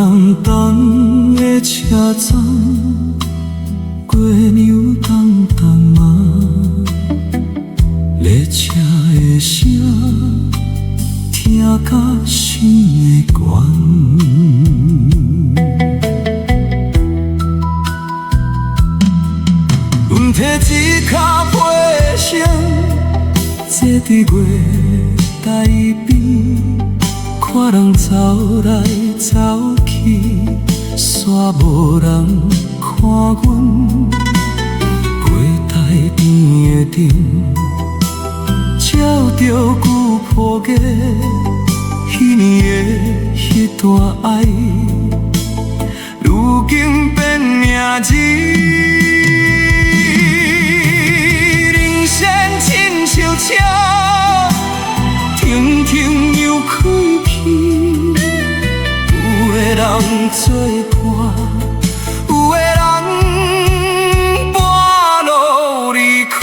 人等的车站，过牛当当嘛，列车的声听甲心会悬。阮摕一脚飞翔，坐伫月台边，看人走来走去，煞无人看阮。月台边的灯，照着旧抱架，彼年的迄段爱，如今变名字。人生亲像车，停停又开去，有的人做伴，有的人半路离开。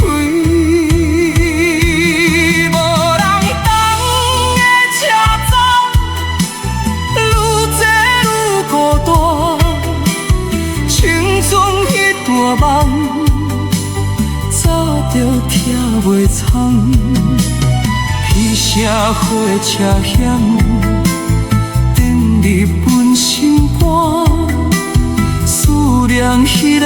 无人等的车站，愈坐愈孤单。青春迄段梦，早就听袂苍。彼声火车响，进入阮心肝，思念迄个人，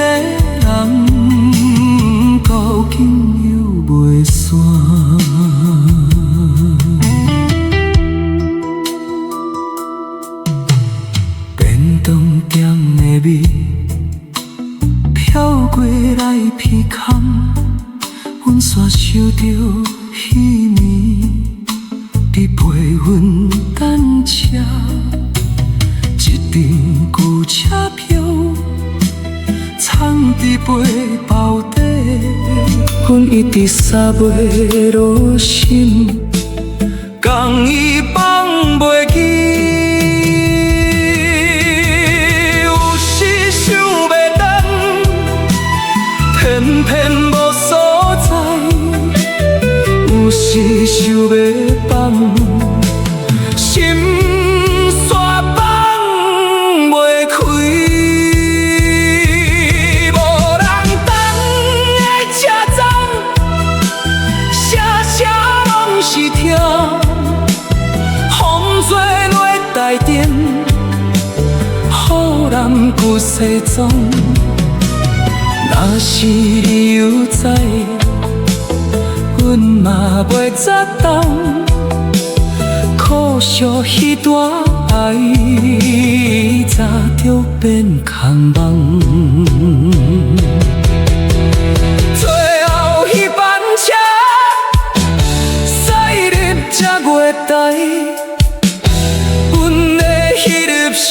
到今犹袂散。便当店的味，飘过来鼻孔，阮煞想着彼年，你陪阮等车，一张旧车票，藏伫背包底，阮一直撒袂落心，讲伊放袂记。有时想要等，偏偏无所在。有时想要放，心煞放袂开。无人等的车站，声声拢是痛。风吹落台顶，雨淋旧西装。若是你有在，阮嘛袂再等，可惜迄段爱，早就变空梦。最后迄班车，驶入这月台，阮的迄粒心。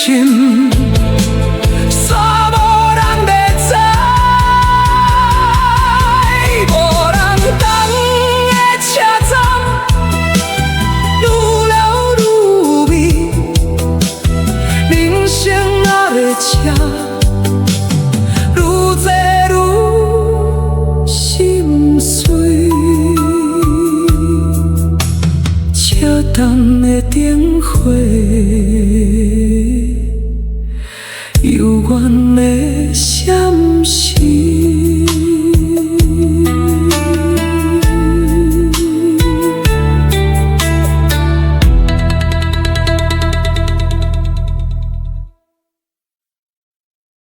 愈坐愈心碎，车站的灯火。